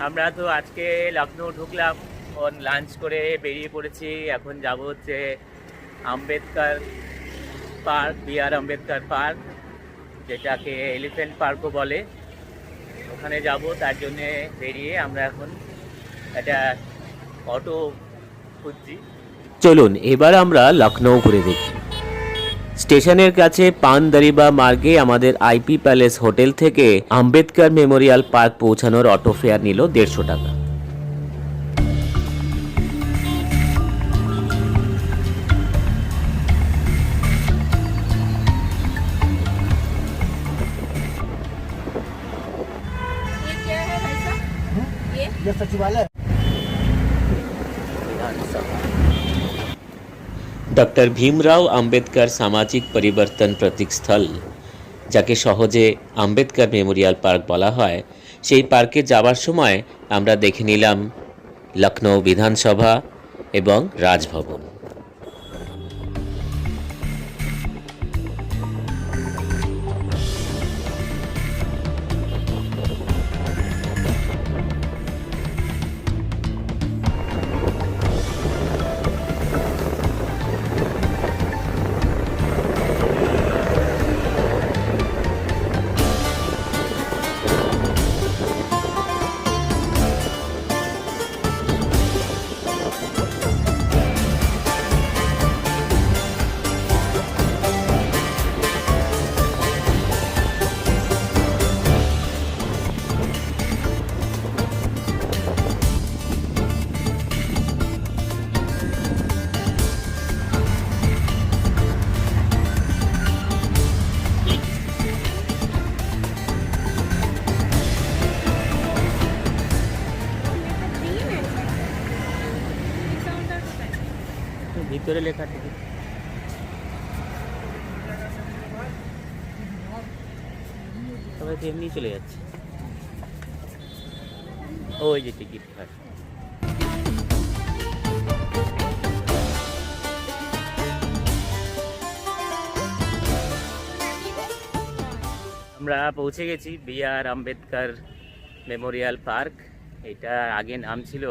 আমরা তো আজকে লখনৌ ঢুকলাম, লাঞ্চ করে বেরিয়ে পড়েছি। এখন যাব হচ্ছে Ambedkar park, B.R.. Ambedkar park, যেটাকে এলিফ্যান্ট পার্কও বলে। ওখানে যাব, তার জন্যে বেরিয়ে আমরা এখন একটা অটো খুঁজছি। চলুন এবার আমরা লখনৌ ঘুরে দেখি। স্টেশনের কাছে পানদারিবা মার্গে আমাদের আইপি প্যালেস হোটেল থেকে আম্বেদকর মেমোরিয়াল পার্ক পৌঁছানোর অটো ফেয়ার নিল 150 টাকা। ये सचिवालय ডক্টর ভীমরাও আম্বেদকর সামাজিক পরিবর্তন প্রতীক স্থল, যাকে সহজে আম্বেদকর মেমোরিয়াল পার্ক বলা হয়, সেই পার্কে যাওয়ার সময় আমরা দেখে নিলাম লখনৌ বিধানসভা এবং রাজভবন। ভিতরে লেখা থাকে, সবাই তো এমনি চলে যাচ্ছে। ওই যে টিকিট কাট। আমরা পৌঁছে গেছি বি.আর. Ambedkar memorial park. এটা আগে নাম ছিল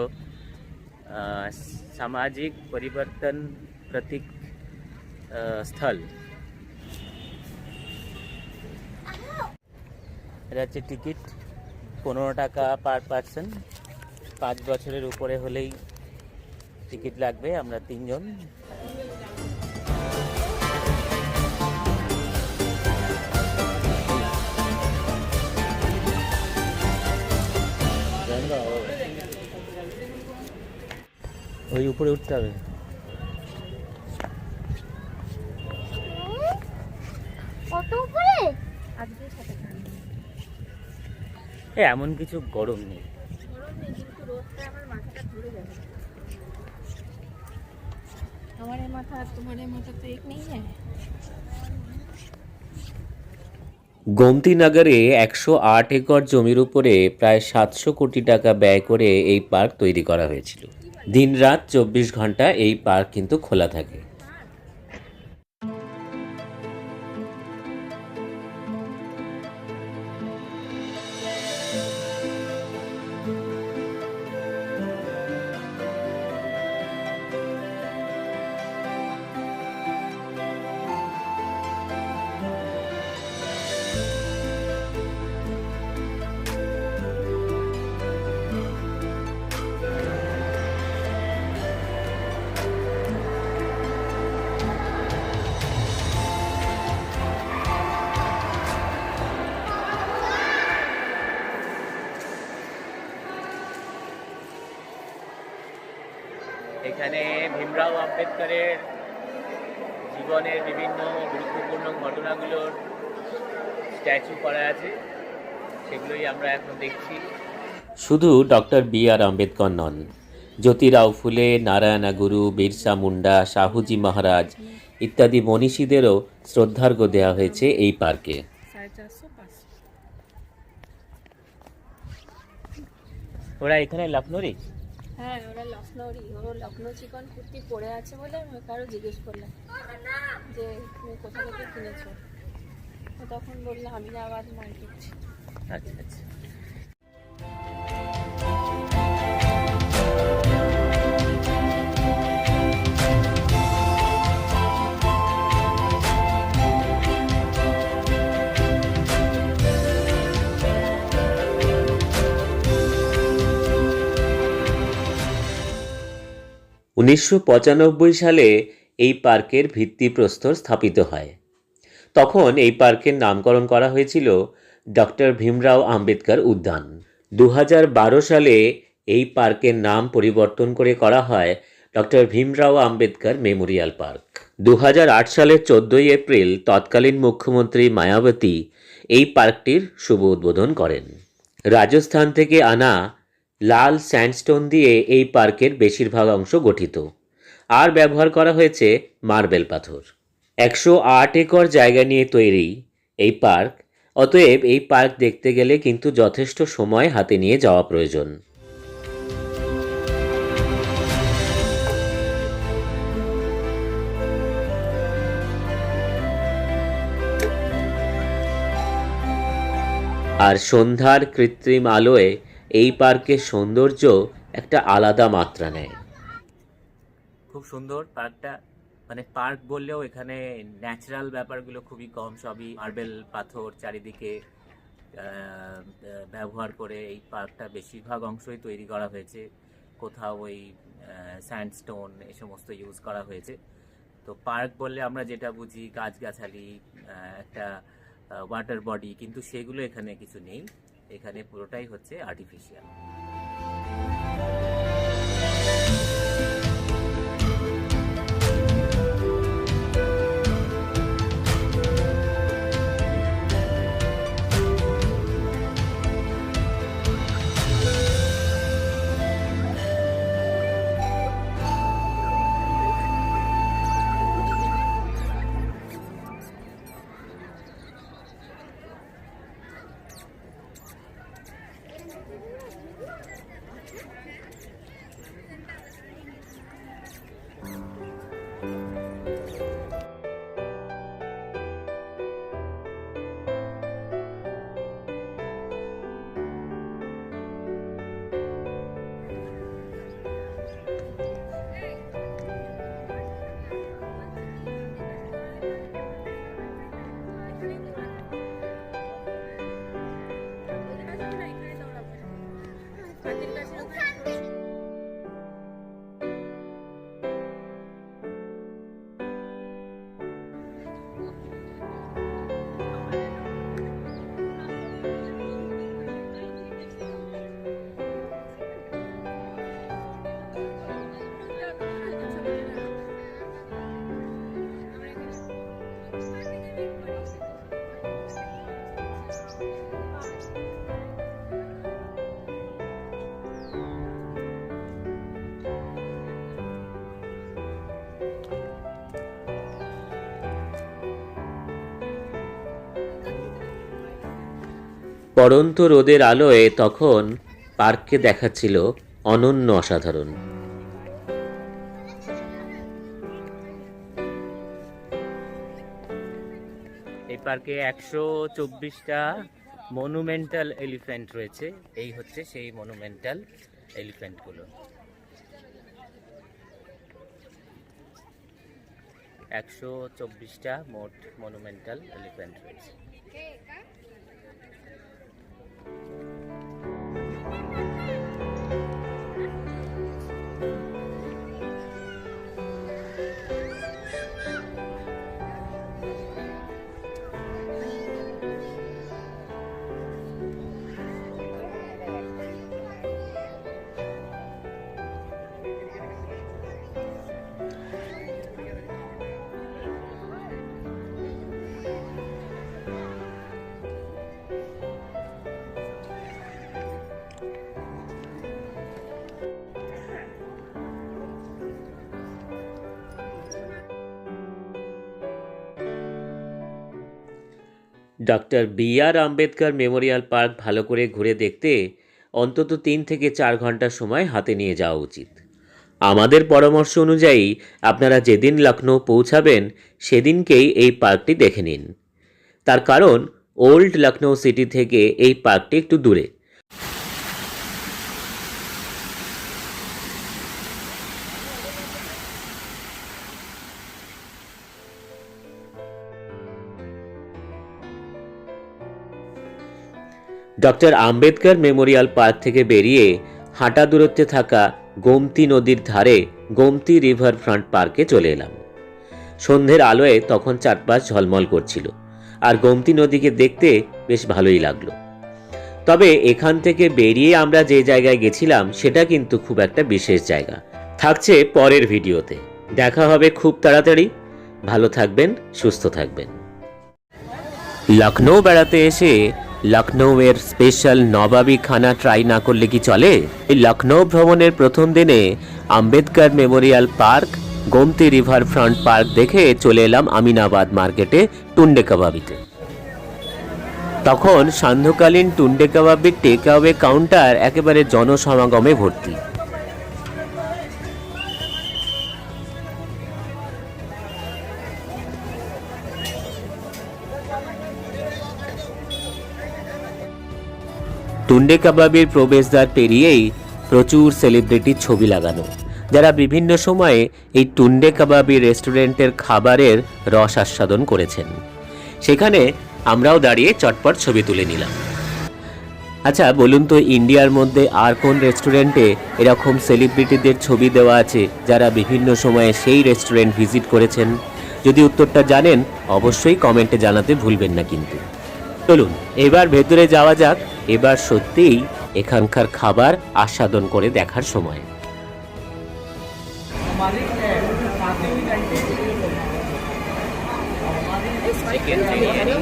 সামাজিক পরিবর্তন প্রতীক স্থল। এটা হচ্ছে টিকিট 15 টাকা পার পার্সন। 5 বছরের উপরে হলেই টিকিট লাগবে। আমরা 3 জন। ওই উপরে উঠতে হবে। এমন কিছু গরম নেই। গোমতী নগরে 108 একর জমির উপরে প্রায় 700 কোটি টাকা ব্যয় করে এই পার্ক তৈরি করা হয়েছিল। দিনরাত 24 ঘন্টা এই পার্ক কিন্তু খোলা থাকে। এখানে ভীমরাও আম্বেদকরের জীবনের বিভিন্ন গুরুত্বপূর্ণ ঘটনাগুলোর স্ট্যাচু করা আছে, সেগুলোই আমরা এখন দেখছি। শুধু ডক্টর বি.আর. আম্বেদকর নন, জ্যোতিরাও ফুলে, নারায়ণা গুরু, বিরসা মুন্ডা, শাহুজি মহারাজ ইত্যাদি মনীষীদেরও শ্রদ্ধার্ঘ্য দেওয়া হয়েছে এই পার্কে। ওরা এখানে লখনৌরি? হ্যাঁ, ওরা লখনৌরি। ও লখনৌ চিকন কুর্তি পরে আছে বলে আমি কারো জিজ্ঞেস করলাম যে তুমি কোথা থেকে কিনেছো, তখন বললাম আমিনাবাদ মার্কেট। আচ্ছা আচ্ছা। 1995 সালে এই পার্কের ভিত্তিপ্রস্তর স্থাপিত হয়। তখন এই পার্কের নামকরণ করা হয়েছিল ডক্টর ভীমরাও আম্বেদকর উদ্যান। 2012 সালে এই পার্কের নাম পরিবর্তন করে করা হয় doctor Bhimrao Ambedkar memorial park. 2008 সালের 14 এপ্রিল তৎকালীন মুখ্যমন্ত্রী মায়াবতী এই পার্কটির শুভ উদ্বোধন করেন। রাজস্থান থেকে আনা লাল স্যান্ডস্টোন দিয়ে এই পার্কের বেশিরভাগ অংশ গঠিত, আর ব্যবহার করা হয়েছে মার্বেল পাথর। 108 একর জায়গা নিয়ে তৈরি এই পার্ক, অতএব এই পার্ক দেখতে গেলে কিন্তু যথেষ্ট সময় হাতে নিয়ে যাওয়া প্রয়োজন। আর সন্ধ্যার কৃত্রিম আলোয় এই পার্কের সৌন্দর্য একটা আলাদা মাত্রা নেয়। খুব সুন্দর পার্কটা, মানে পার্ক বললেও এখানে ন্যাচারাল ব্যাপারগুলো খুবই কম, সবই মার্বেল পাথর চারিদিকে ব্যবহার করে এই পার্কটা বেশিরভাগ অংশই তৈরি করা হয়েছে। কোথাও ওই স্যান্ডস্টোন এই সমস্ত ইউজ করা হয়েছে। তো পার্ক বললে আমরা যেটা বুঝি গাছগাছালি, একটা ওয়াটার বডি, কিন্তু সেগুলো এখানে কিছু নেই। এখানে পুরোটাই হচ্ছে আর্টিফিশিয়াল। পড়ন্ত রোদের আলোয় তখন পার্ককে দেখাচ্ছিল অনন্য অসাধারণ। এই পার্কে 124টা মনুমেন্টাল এলিফ্যান্ট রয়েছে। এই হচ্ছে সেই মনুমেন্টাল এলিফ্যান্টগুলো। 124টা মোট মনুমেন্টাল এলিফ্যান্ট রয়েছে। Doctor B.R.. Ambedkar memorial park ভালো করে ঘুরে দেখতে অন্তত 3 থেকে 4 ঘন্টা সময় হাতে নিয়ে যাওয়া উচিত। আমাদের পরামর্শ অনুযায়ী আপনারা যেদিন লখনৌ পৌঁছাবেন সেদিনকেই এই পার্কটি দেখে নিন। তার কারণ ওল্ড লখনৌ সিটি থেকে এই পার্কটি একটু দূরে। ডক্টর আম্বেদকর মেমোরিয়াল পার্ক থেকে বেরিয়ে হাঁটা দূরত্বে থাকা গোমতী নদীর ধারে গোমতী রিভার ফ্রন্ট পার্কে চলে এলাম। সন্ধ্যের আলোয় তখন চারপাশ ঝলমল করছিল, আর গোমতী নদীকে দেখতে বেশ ভালোই লাগলো। তবে এখান থেকে বেরিয়ে আমরা যে জায়গায় গেছিলাম সেটা কিন্তু খুব একটা বিশেষ জায়গা। থাকছে পরের ভিডিওতে। দেখা হবে খুব তাড়াতাড়ি। ভালো থাকবেন, সুস্থ থাকবেন। লখনৌ বেড়াতে এসে লখনৌয়ের স্পেশাল নবাবী খানা ট্রাই না করলে কি চলে? এই লখনৌ ভ্রমণের প্রথম দিনে Ambedkar memorial park, Gomti river front park দেখে চলে এলাম আমিনাবাদ মার্কেটে টুন্ডে কাবাবিতে। তখন সান্ধ্যকালীন টুন্ডে কাবাবির টেক অ্যাওয়ে কাউন্টার একেবারে জনসমাগমে ভর্তি। টুন্ডে কাবাবের প্রবেশদ্বার পেরিয়েই প্রচুর সেলিব্রিটির ছবি লাগানো, যারা বিভিন্ন সময়ে এই টুন্ডে কাবাবি রেস্টুরেন্টের খাবারের রস আস্বাদন করেছেন। সেখানে আমরাও দাঁড়িয়ে চটপট ছবি তুলে নিলাম। আচ্ছা বলুন তো, ইন্ডিয়ার মধ্যে আর কোন রেস্টুরেন্টে এরকম সেলিব্রিটিদের ছবি দেওয়া আছে যারা বিভিন্ন সময়ে সেই রেস্টুরেন্ট ভিজিট করেছেন? যদি উত্তরটা জানেন অবশ্যই কমেন্টে জানাতে ভুলবেন না কিন্তু। চলুন এবার ভেতরে যাওয়া যাক। এবার সত্যিই এখানকার খাবার আস্বাদন করে দেখার সময়। চিকেন বিরিয়ানি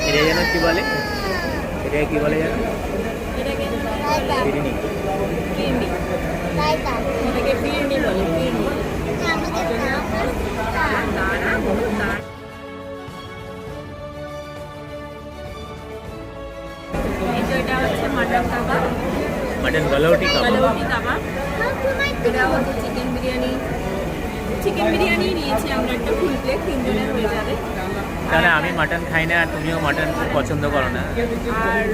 এটা যেন কি বলে, এটা কি বলে যেন? বিরিয়ানি। এটা হচ্ছে মাটন কাবাব, মটন গলৌটি কাবাব। গলৌটি কাবাব। এটা হচ্ছে চিকেন বিরিয়ানি। চিকেন বিরিয়ানি নিয়েছি আমরা একটা ফুল প্লেট, 3 জনের হয়ে যাবে। তাহলে আমি মাটন খাই না আর তুমিও মাটন পছন্দ করো না। আর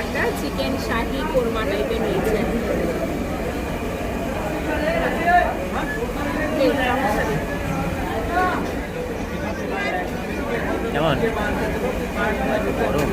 একটা চিকেন শাহি কোরমা টাইপের নিয়েছি। কেমন? গরম।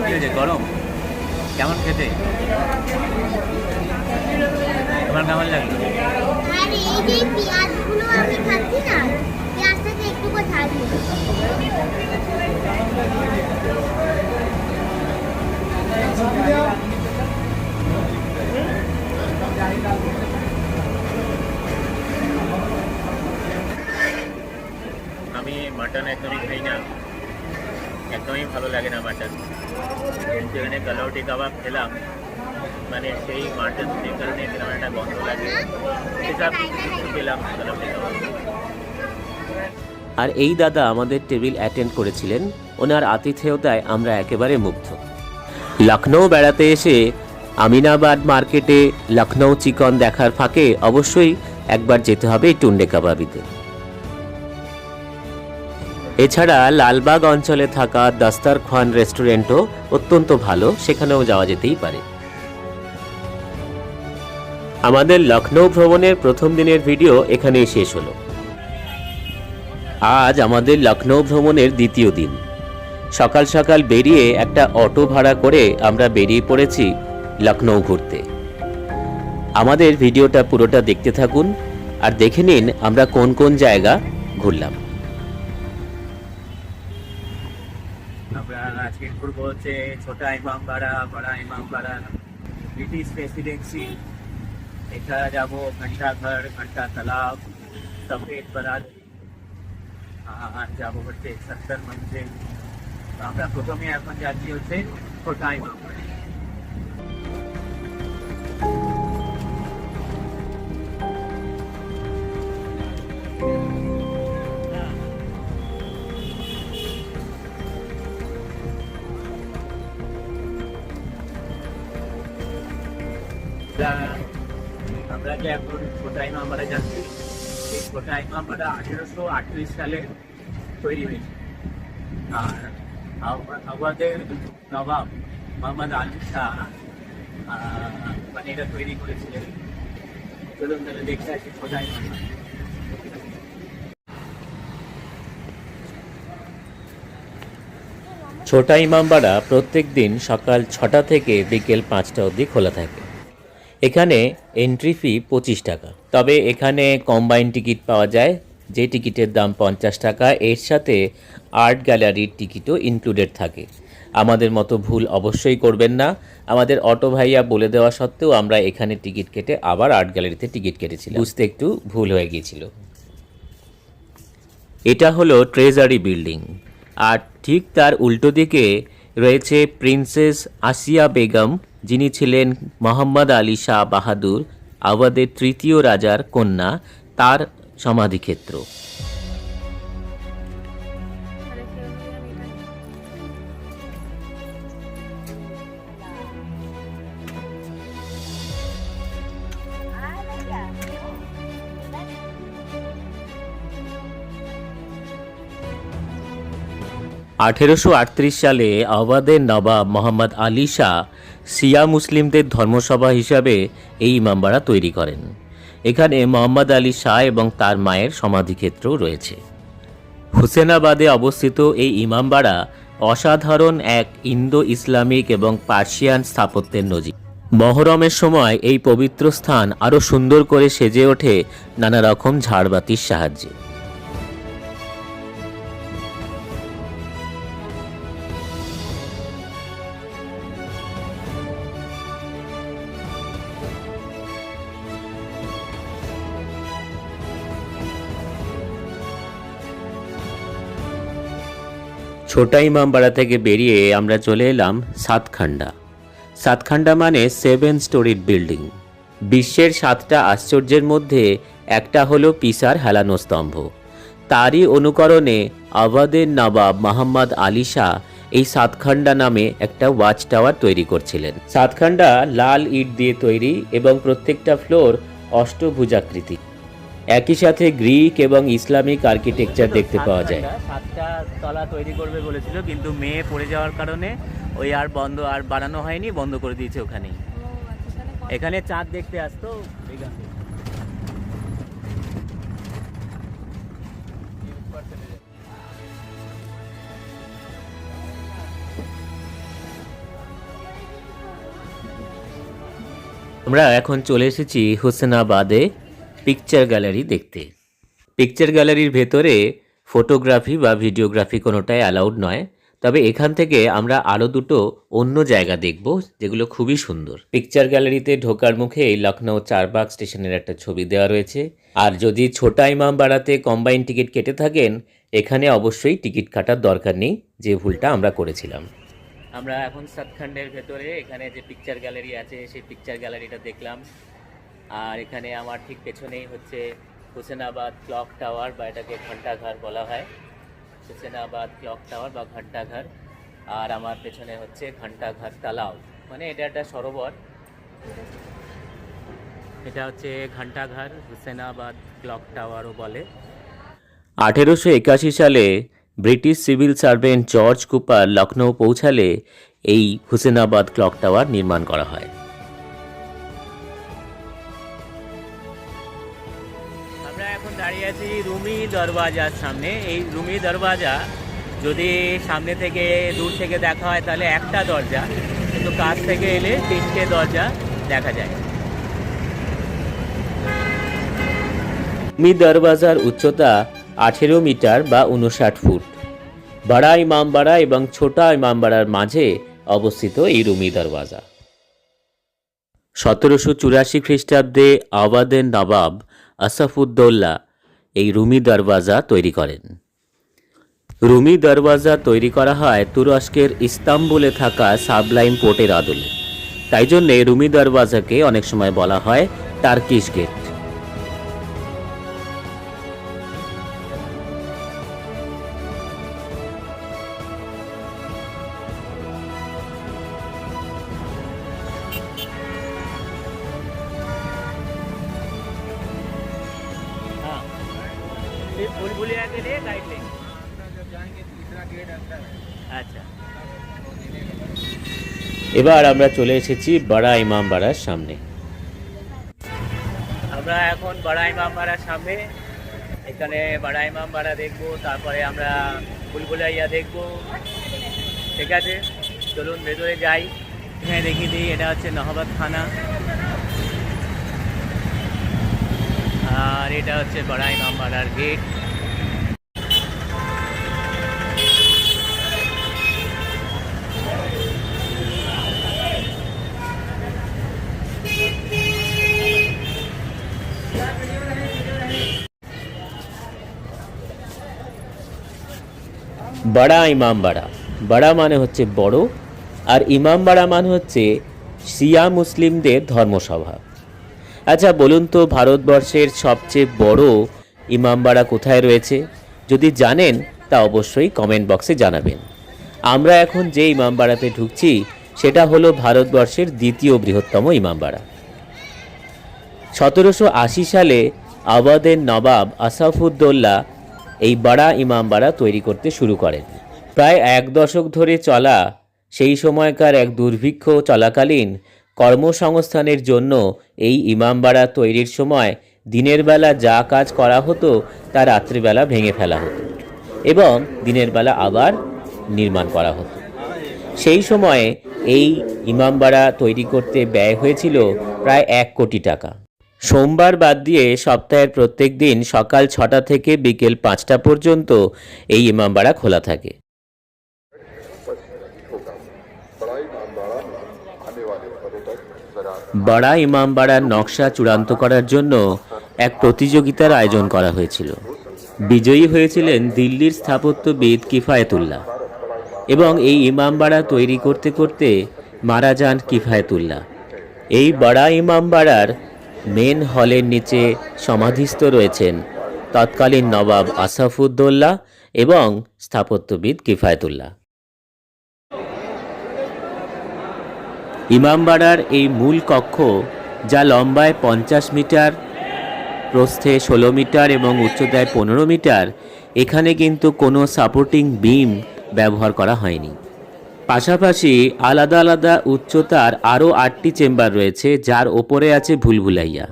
কি হয়েছে, গরম? কেমন খেতে? তোমার কেমন লাগলো? আর এই যে পেঁয়াজগুলো আমি খাচ্ছি না, পেঁয়াজটাকে একটু করে ছাড়িয়ে আমি মাটন একদমই খাই না, একদমই ভালো লাগে না মাটন। কিন্তু এখানে গলৌটি কাবাব খেলাম, মানে সেই মাটন যে কারণে খেলাম একটা গন্ধ লাগে, সেসব কিছু খেলাম গলৌটি কাবাব। আর এই দাদা আমাদের টেবিল অ্যাটেন্ড করেছিলেন, ওনার আতিথেয়তায় আমরা একেবারে মুগ্ধ। লখনৌ বেড়াতে এসে আমিনাবাদ মার্কেটে লখনৌ চিকন দেখার ফাঁকে অবশ্যই একবার যেতে হবে এই টুন্ডে কাবাবিতে। এছাড়া লালবাগ অঞ্চলে থাকা দস্তরখান রেস্টুরেন্টও অত্যন্ত ভালো, সেখানেও যাওয়া যেতেই পারে। আমাদের লখনৌ ভ্রমণের প্রথম দিনের ভিডিও এখানেই শেষ হলো। আজ আমাদের লখনৌ ভ্রমণের দ্বিতীয় দিন। সকাল সকাল বেরিয়ে একটা অটো ভাড়া করে আমরা বেরিয়ে পড়েছি লখনৌ ঘুরতে। আমাদের ভিডিওটা পুরোটা দেখতে থাকুন আর দেখে নিন আমরা কোন কোন জায়গা ঘুরলাম। আমরা আজকে ঘুরবো হচ্ছে ছোটা ইমামবাড়া, বড়া ইমামবাড়া, ব্রিটিশ প্রেসিডেন্সি। এছাড়া যাবো ঘন্টাঘর, ঘন্টা তালাব, সফেদ বারাদরি, আর যাবো হচ্ছে 70 মঞ্জিল। আমরা প্রথমে এখন যাচ্ছি হচ্ছে ছোটা ইমামবাড়া। আমরা যে এখন ছোটা ইমামবাড়া যাচ্ছি, এই ছোটা ইমামবাড়া 1838 সালে তৈরি হয়েছে। আর আমাদের নবাব মোহাম্মদ আলী শাহ মানে এটা তৈরি করেছিলেন। চলুন তাহলে দেখতে আসি ছোটা ইমামবাড়া। ছোটা ইমামবাড়া প্রত্যেক দিন সকাল 6টা থেকে বিকেল 5টা অবধি খোলা থাকে। এখানে এন্ট্রি ফি 25 টাকা। তবে এখানে কম্বাইন টিকিট পাওয়া যায়, যে টিকিটের দাম 50 টাকা। এর সাথে আর্ট গ্যালারির টিকিটও ইনক্লুডেড থাকে। আমাদের মতো ভুল অবশ্যই করবেন না। আমাদের অটো ভাইয়া বলে দেওয়া সত্ত্বেও আমরা এখানে টিকিট কেটে আবার আর্ট গ্যালারিতে টিকিট কেটেছিলাম, বুঝতে একটু ভুল হয়ে গিয়েছিল। এটা হলো ট্রেজারি বিল্ডিং, আর ঠিক তার উল্টো দিকে রয়েছে প্রিন্সেস আসিয়া বেগম, যিনি ছিলেন মোহাম্মদ আলী শাহ বাহাদুর, আওয়াধের তৃতীয় রাজার কন্যা, তার সমাধিক্ষেত্র। (1838) সালে আওয়াধের নবাব মোহাম্মদ আলী শাহ শিয়া মুসলিমদের ধর্মসভা হিসাবে এই ইমামবাড়া তৈরি করেন। এখানে মোহাম্মদ আলী শাহ এবং তার মায়ের সমাধিক্ষেত্রও রয়েছে। হুসেনাবাদে অবস্থিত এই ইমামবাড়া অসাধারণ এক ইন্দো ইসলামিক এবং পার্সিয়ান স্থাপত্যের নজির। মহরমের সময় এই পবিত্র স্থান আরও সুন্দর করে সেজে ওঠে নানা রকম ঝাড়বাতির সাহায্যে। ছোটা ইমামবাড়া থেকে বেরিয়ে আমরা চলে এলাম সাতখান্ডা। সাতখান্ডা মানে 7 স্টোরিড বিল্ডিং। বিশ্বের 7টা আশ্চর্যের মধ্যে একটা হলো পিসার হেলানো স্তম্ভ। তারই অনুকরণে আওয়াধের নবাব মোহাম্মদ আলী শাহ এই সাতখান্ডা নামে একটা ওয়াচ টাওয়ার তৈরি করছিলেন। সাতখান্ডা লাল ইট দিয়ে তৈরি এবং প্রত্যেকটা ফ্লোর অষ্টভুজাকৃতি। একই সাথে গ্রিক এবং ইসলামিক আর্কিটেকচার দেখতে পাওয়া যায়। 7টা তলা তৈরি করবে বলেছিল, কিন্তু মেয়ে পড়ে যাওয়ার কারণে ওই আর বানানো হয়নি, বন্ধ করে দিয়েছে ওখানেই। এখানে চাঁদ দেখতে আসতো। আমরা এখন চলে এসেছি হোসেনাবাদে পিকচার গ্যালারি দেখতে। পিকচার গ্যালারির ভেতরে ফটোগ্রাফি বা ভিডিওগ্রাফি কোনোটাই অ্যালাউড নয়, তবে এখান থেকে আমরা আরও দুটো অন্য জায়গা দেখব যেগুলো খুবই সুন্দর। পিকচার গ্যালারিতে ঢোকার মুখে লখনৌ চারবাগ স্টেশনের একটা ছবি দেওয়া রয়েছে। আর যদি ছোটা ইমামবাড়াতে কম্বাইন টিকিট কেটে থাকেন, এখানে অবশ্যই টিকিট কাটার দরকার নেই, যে ভুলটা আমরা করেছিলাম। আমরা এখন সাতখান্ডের ভেতরে এখানে যে পিকচার গ্যালারি আছে সেই পিকচার গ্যালারিটা দেখলাম। আর এখানে আমার ঠিক পেছনেই হচ্ছে হুসেনাবাদ ক্লক টাওয়ার, বা এটাকে ঘণ্টাঘর বলা হয়। হুসেনাবাদ ক্লক টাওয়ার বা ঘণ্টাঘর। আর আমার পেছনে হচ্ছে ঘণ্টাঘর তালাও, মানে এটা একটা সরোবর। এটা হচ্ছে ঘণ্টাঘর, হুসেনাবাদ ক্লক টাওয়ারও বলে। 1881 সালে British civil servant George Cooper Lucknow পৌঁছালে এই হুসেনাবাদ ক্লক টাওয়ার নির্মাণ করা হয়। আমরা এখন দাঁড়িয়ে আছি রুমি দরওয়াজার সামনে। এই রুমি দরওয়াজা যদি সামনে থেকে দূর থেকে দেখা হয় তাহলে একটা দরজা, কিন্তু কাছ থেকে এলে 3টে দরজা দেখা যায়। রুমি দরওয়াজার উচ্চতা 18 মিটার বা 59 ফুট। বড়া ইমামবাড়া এবং ছোটা ইমামবাড়ার মাঝে অবস্থিত এই রুমি দরওয়াজা। 1784 খ্রিস্টাব্দে আওয়াধের নবাব আসফউদ্দৌলা এই রুমি দরওয়াজা তৈরি করেন। রুমি দরওয়াজা তৈরি করা হয় তুরস্কের ইস্তাম্বুলে থাকা সাবলাইম পোর্টের আদলে। তাই জন্যে রুমি দরওয়াজাকে অনেক সময় বলা হয় টার্কিশ গেট। भूलिया के लिए गाइड लेंगे। আচ্ছা, এবার আমরা চলে এসেছি বড়া ইমামবাড়ার সামনে। আমরা এখন বড়া ইমামবাড়ার সামনে। এখানে বড়া ইমামবাড়া দেখবো, তারপরে আমরা ভুলভুলাইয়া দেখবো। ঠিক আছে, চলুন ভেতরে যাই। এখানে দেখিয়ে দিই, এটা হচ্ছে নহবত খানা, আর এটা হচ্ছে বড়া ইমামবাড়ার গেট। বড়া ইমামবাড়া, বড়া মানে হচ্ছে বড়, আর ইমামবাড়া মানে হচ্ছে শিয়া মুসলিমদের ধর্মসভা। আচ্ছা বলুন তো, ভারতবর্ষের সবচেয়ে বড় ইমামবাড়া কোথায় রয়েছে? যদি জানেন তা অবশ্যই কমেন্ট বক্সে জানাবেন। আমরা এখন যে ইমামবাড়াতে ঢুকছি সেটা হলো ভারতবর্ষের দ্বিতীয় বৃহত্তম ইমামবাড়া। 1780 সালে আওয়াধের নবাব আসাফউদ্দৌলা এই বড়া ইমামবাড়া তৈরি করতে শুরু করেন। প্রায় 1 দশক ধরে চলা সেই সময়কার এক দুর্ভিক্ষ চলাকালীন কর্মসংস্থানের জন্য এই ইমামবাড়া তৈরির সময় দিনের বেলা যা কাজ করা হতো তা রাত্রিবেলা ভেঙে ফেলা হতো এবং দিনের বেলা আবার নির্মাণ করা হতো। সেই সময়ে এই ইমামবাড়া তৈরি করতে ব্যয় হয়েছিল প্রায় 1 কোটি টাকা। সোমবার বাদ দিয়ে সপ্তাহের প্রত্যেক দিন সকাল 6টা থেকে বিকেল 5টা পর্যন্ত এই ইমামবাড়া খোলা থাকে। বড়া ইমামবাড়ার নকশা চূড়ান্ত করার জন্য এক প্রতিযোগিতার আয়োজন করা হয়েছিল। বিজয়ী হয়েছিলেন দিল্লির স্থাপত্যবিদ কিফায়েতুল্লাহ এবং এই ইমামবাড়া তৈরি করতে করতে মারা যান কিফায়েতুল্লাহ। এই বড়া ইমামবাড়ার মেন হলের নিচে সমাধিস্থ রয়েছেন তৎকালীন নবাব আসাফউদ্দৌলা এবং স্থাপত্যবিদ কিফায়েতুল্লাহ। ইমামবাড়ার এই মূল কক্ষ, যা লম্বায় 50 মিটার, প্রস্থে 16 মিটার এবং উচ্চতায় 15 মিটার, এখানে কিন্তু কোনো সাপোর্টিং বিম ব্যবহার করা হয়নি। পাশাপাশি আলাদা আলাদা উচ্চতার আরও 8টি চেম্বার রয়েছে, যার ওপরে আছে ভুলভুলাইয়া।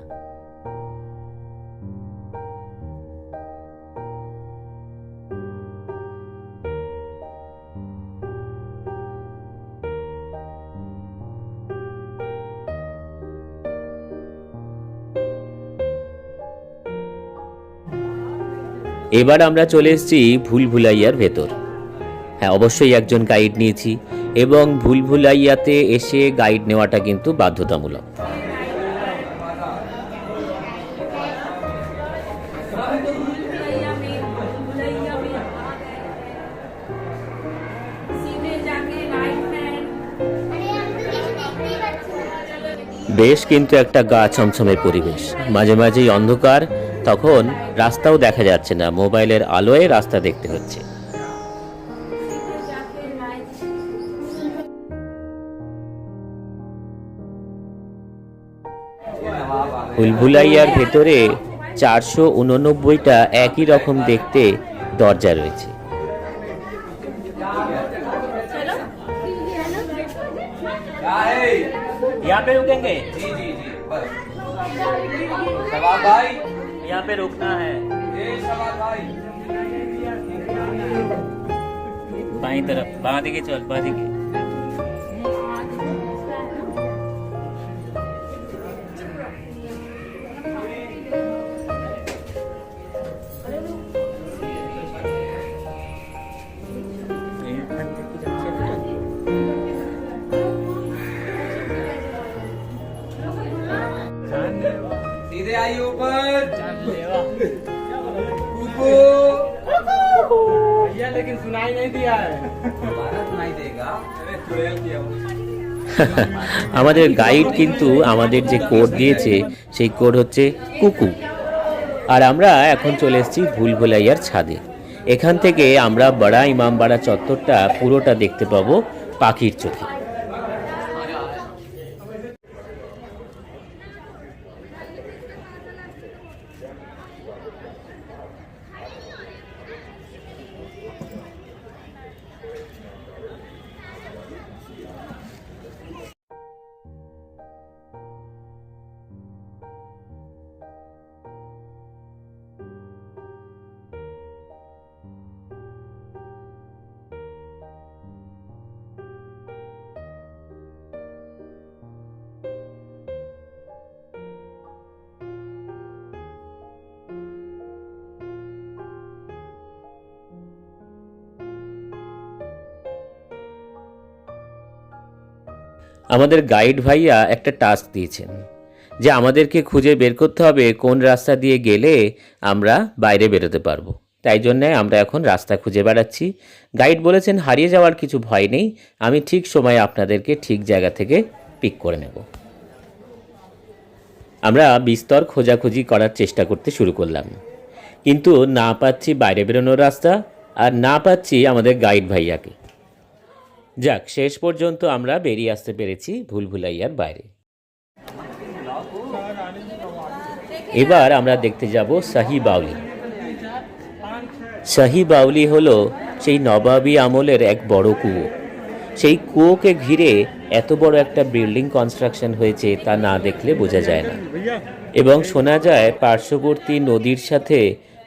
এবার আমরা চলে এসেছি ভুলভুলাইয়ার ভেতর। হ্যাঁ, অবশ্যই একজন গাইড নিয়েছি এবং ভুলভুলাইয়াতে এসে গাইড নেওয়াটা কিন্তু বাধ্যতামূলক। বেশ কিন্তু একটা গা ছমছমের পরিবেশ, মাঝে মাঝেই অন্ধকার, তখন রাস্তাও দেখা যাচ্ছে না, মোবাইলের আলোয় রাস্তা দেখতে হচ্ছে। ভুলভুলাইয়ার ভেতরে 489টা একই রকম দেখতে দরজা রয়েছে। यहाँ पे रुकेंगे? जी जी जी बस। सवाब भाई, यहाँ पे रुकना है। ये सवाब भाई। बाई तरफ, बाঁ दिखे चल, बाँ दिखे। सीधे आई ऊपर। कूको। भैया लेकिन सुनाई नहीं दिया है। हमारा सुनाई देगा। अरे चुड़ैल किया। আমাদের গাইড কিন্তু আমাদের যে কোড দিয়েছে সেই কোড হচ্ছে কুকু। আর আমরা এখন চলে এসেছি ভুলভুলাইয়ার ছাদে। এখান থেকে আমরা বড়া ইমামবাড়া চত্বরটা পুরোটা দেখতে পাবো পাখির চোখে। আমাদের গাইড ভাইয়া একটা টাস্ক দিয়েছেন যে আমাদেরকে খুঁজে বের করতে হবে কোন রাস্তা দিয়ে গেলে আমরা বাইরে বেরোতে পারবো। তাই জন্যে আমরা এখন রাস্তা খুঁজে বেড়াচ্ছি। গাইড বলেছেন হারিয়ে যাওয়ার কিছু ভয় নেই, আমি ঠিক সময়ে আপনাদেরকে ঠিক জায়গা থেকে পিক করে নেব। আমরা বিস্তর খোঁজাখুঁজি করার চেষ্টা করতে শুরু করলাম, কিন্তু না পাচ্ছি বাইরে বেরোনোর রাস্তা, আর না পাচ্ছি আমাদের গাইড ভাইয়াকে। যাক, শেষ পর্যন্ত আমরা বেরিয়ে আসতে পেরেছি ভুলভুলাইয়ার বাইরে। এবার আমরা দেখতে যাব শাহী বাউলি। শাহী বাউলি হলো সেই নবাবী আমলের এক বড় কুয়ো। সেই কুয়োকে ঘিরে এত বড় একটা বিল্ডিং কনস্ট্রাকশন হয়েছে তা না দেখলে বোঝা যায় না, এবং শোনা যায় পার্শ্ববর্তী নদীর সাথে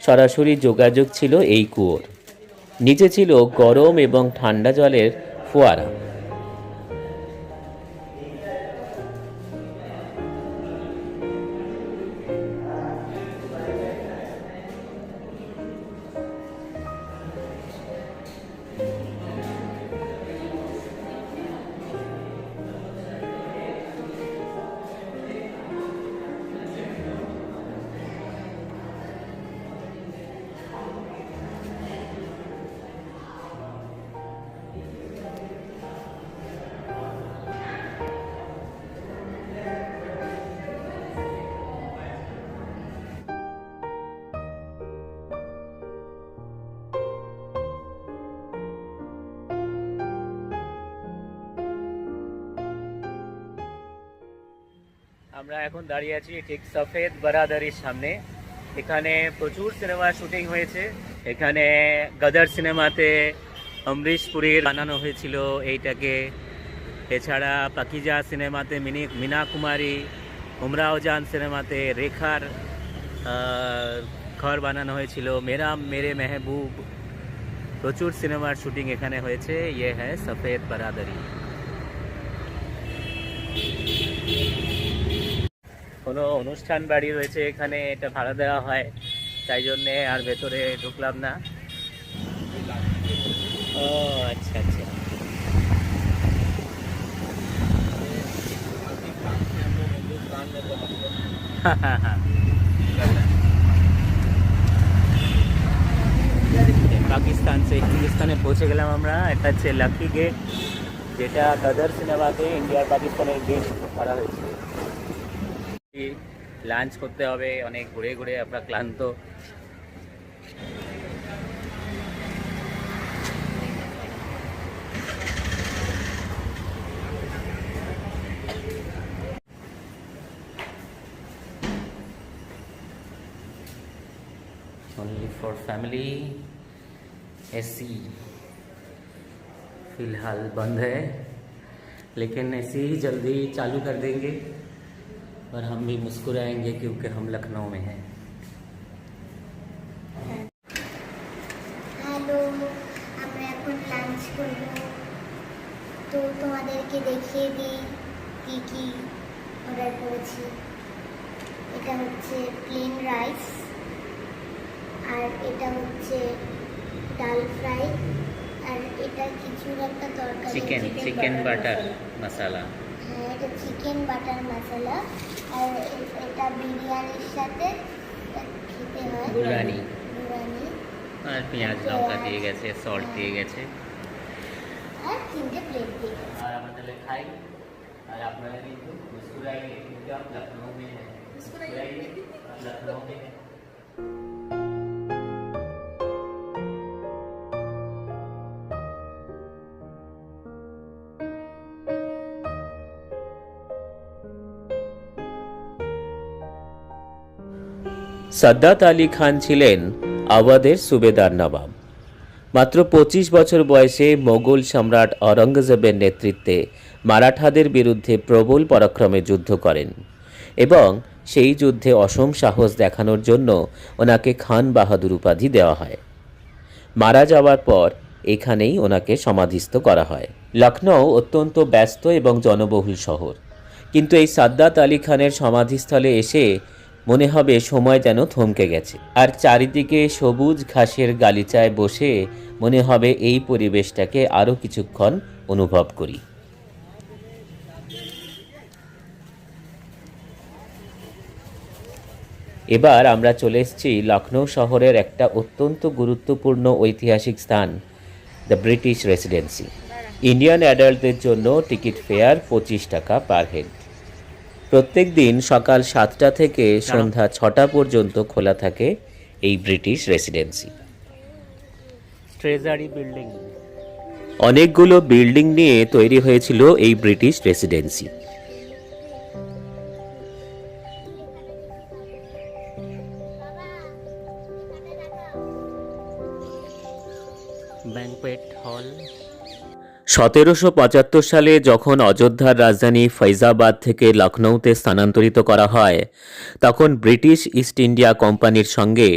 সরাসরি যোগাযোগ ছিল এই কুয়োর। নিচে ছিল গরম এবং ঠান্ডা জলের ফোয়ারা। আমরা এখন দাঁড়িয়ে আছি ঠিক সফেদ বারাদারির সামনে। এখানে প্রচুর সিনেমা শুটিং হয়েছে। এখানে গদর সিনেমাতে অমরিশ পুরীর বানানো হয়েছিল এইটাকে। এছাড়া পাকিজা সিনেমাতে মীনা কুমারী, উমরাও জান সিনেমাতে রেখার ঘর বানানো হয়েছিল, মেরে মেহবুব। প্রচুর সিনেমার শুটিং এখানে হয়েছে। ইয়ে হ্যায় সফেদ বারাদারি। কোনো অনুষ্ঠান বাড়ি রয়েছে এখানে, এটা ভাড়া দেওয়া হয়, তাই জন্যে আর ভেতরে ঢুকলাম না। ও আচ্ছা আচ্ছা। পাকিস্তান से হিন্দুস্তানে পৌঁছে গেলাম আমরা। এটা হচ্ছে লাকি গেট, যেটা গদর সিনেমাতে ইন্ডিয়ার পাকিস্তানের গেট করা হয়েছে। লাঞ্চ করতে হবে, অনেক ঘুরে ঘুরে আমরা ক্লান্ত। Only for family। एसी फिलहाल बंद है, लेकिन एसी जल्दी चालू कर देंगे और हम भी मुस्कुराएंगे क्योंकि हम लखनऊ में हैं। হ্যালো, আমরা এখন লাঞ্চ করব। তো তোমাদেরকে দেখিয়ে দিই কী কী অর্ডার করেছি। এটা হচ্ছে প্লেন রাইস, আর এটা হচ্ছে ডাল ফ্রাই, আর এটা কিছুর একটা তরকারি, চিকেন বাটার মশলা। হ্যাঁ, এটা চিকেন বাটার মশলা। আর এটা বিরিয়ানির সাথে খেতে হয়, বুরানি। বিরিয়ানি আর পেঁয়াজ লঙ্কা দিয়ে গেছে, সল্ট দিয়ে গেছে। আর 3টে প্লেট দিয়ে গেছে। আর আমরা তাহলে খাই, আর আপনারা কিন্তু মুস্কুরাইয়ে क्योंकि आप लखनऊ में हैं। मुस्कुराइए, आप लखनऊ में हैं। সাদ্দাত আলী খান ছিলেন আওয়াধের সুবেদার নবাব। মাত্র 25 বছর বয়সে মোগল সম্রাট অরঙ্গজেবের নেতৃত্বে মারাঠাদের বিরুদ্ধে প্রবল পরাক্রমে যুদ্ধ করেন, এবং সেই যুদ্ধে অসম সাহস দেখানোর জন্য ওনাকে খান বাহাদুর উপাধি দেওয়া হয়। মারা যাওয়ার পর এখানেই ওনাকে সমাধিস্থ করা হয়। লখনউ অত্যন্ত ব্যস্ত এবং জনবহুল শহর, কিন্তু এই সাদ্দাত আলী খানের সমাধিস্থলে এসে মনে হবে সময় যেন থমকে গেছে, আর চারিদিকে সবুজ ঘাসের গালিচায় বসে মনে হবে এই পরিবেশটাকে আরও কিছুক্ষণ অনুভব করি। এবার আমরা চলে এসেছি লখনৌ শহরের একটা অত্যন্ত গুরুত্বপূর্ণ ঐতিহাসিক স্থান, দ্য ব্রিটিশ রেসিডেন্সি। ইন্ডিয়ান অ্যাডাল্টদের জন্য টিকিট ফেয়ার 25 টাকা পার হেড। প্রত্যেক দিন সকাল 7টা থেকে সন্ধ্যা 6টা পর্যন্ত খোলা থাকে এই ব্রিটিশ রেসিডেন্সি। Treasury building. অনেকগুলো বিল্ডিং নিয়ে তৈরি হয়েছিল এই ব্রিটিশ রেসিডেন্সি। Banquet hall. 1775 সালে যখন অযোধ্যার রাজধানী ফৈজাবাদ থেকে লখনৌতে স্থানান্তরিত করা হয়, তখন ব্রিটিশ ইস্ট ইন্ডিয়া কোম্পানির সঙ্গে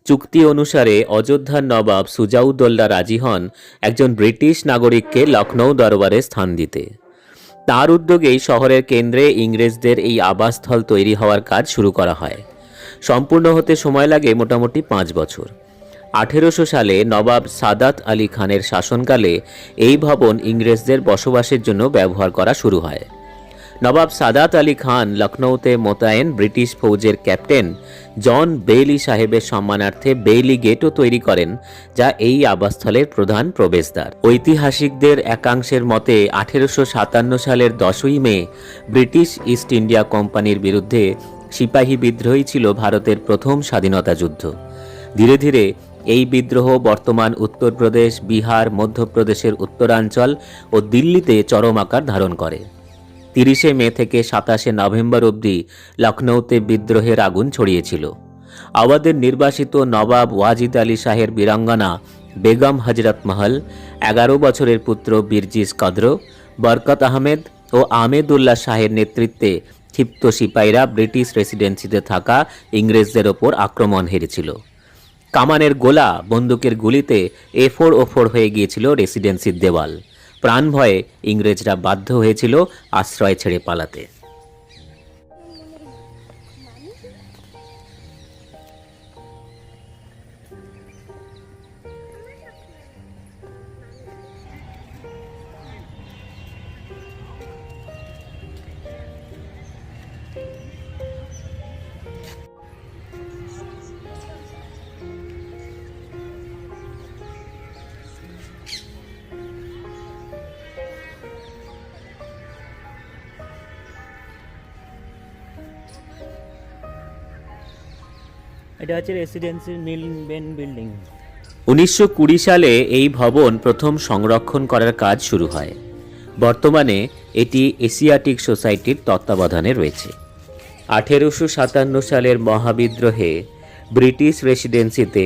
চুক্তি অনুসারে অযোধ্যার নবাব সুজাউদ্দৌলা রাজি হন একজন ব্রিটিশ নাগরিককে লখনৌ দরবারে স্থান দিতে। তার উদ্যোগেই শহরের কেন্দ্রে ইংরেজদের এই আবাসস্থল তৈরি হওয়ার কাজ শুরু করা হয়। সম্পূর্ণ হতে সময় লাগে মোটামুটি 5 বছর। 1800 সালে নবাব সাদাত আলী খানের শাসনকালে এই ভবন ইংরেজদের বসবাসের জন্য ব্যবহার করা শুরু হয়। নবাব সাদাত আলী খান লখনৌতে মোতায়েন ব্রিটিশ ফৌজের ক্যাপ্টেন জন বেইলি সাহেবের সম্মানার্থে বেইলি গেটও তৈরি করেন, যা এই আবাসস্থলের প্রধান প্রবেশদ্বার। ঐতিহাসিকদের একাংশের মতে 1857 সালের 10ই মে ব্রিটিশ ইস্ট ইন্ডিয়া কোম্পানির বিরুদ্ধে সিপাহী বিদ্রোহই ছিল ভারতের প্রথম স্বাধীনতা যুদ্ধ। ধীরে ধীরে এই বিদ্রোহ বর্তমান উত্তরপ্রদেশ, বিহার, মধ্যপ্রদেশের উত্তরাঞ্চল ও দিল্লিতে চরম আকার ধারণ করে। 30 মে থেকে 27 নভেম্বর অবধি লখনৌতে বিদ্রোহের আগুন ছড়িয়েছিল। আওয়াদের নির্বাসিত নবাব ওয়াজিদ আলী শাহের বীরাঙ্গনা বেগম হজরত মহল, 11 বছরের পুত্র বীরজিস কদর, বরকত আহমেদ ও আহমেদুল্লাহ শাহের নেতৃত্বে ক্ষিপ্ত সিপাহীরা ব্রিটিশ রেসিডেন্সিতে থাকা ইংরেজদের ওপর আক্রমণ হেরেছিল। কামানের গোলা, বন্দুকের গুলিতে এফোড় ওফোড় হয়ে গিয়েছিল রেসিডেন্সির দেওয়াল। প্রাণ ভয়ে ইংরেজরা বাধ্য হয়েছিল আশ্রয় ছেড়ে পালাতে। এটা হচ্ছে রেসিডেন্সির মেন বিল্ডিং। 1920 সালে এই ভবন প্রথম সংরক্ষণ করার কাজ শুরু হয়। বর্তমানে এটি এশিয়াটিক সোসাইটির তত্ত্বাবধানে রয়েছে। 1857 সালের মহাবিদ্রোহে ব্রিটিশ রেসিডেন্সিতে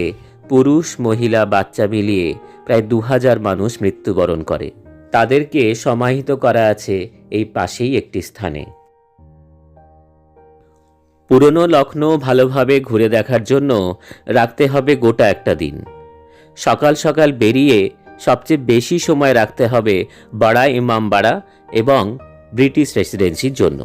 পুরুষ, মহিলা, বাচ্চা মিলিয়ে প্রায় 2000 মানুষ মৃত্যুবরণ করে। তাদেরকে সমাহিত করা আছে এই পাশেই একটি স্থানে। পুরনো লখনৌ ভালোভাবে ঘুরে দেখার জন্য রাখতে হবে গোটা একটা দিন। সকাল সকাল বেরিয়ে সবচেয়ে বেশি সময় রাখতে হবে বড়া ইমামবাড়া এবং ব্রিটিশ রেসিডেন্সির জন্য।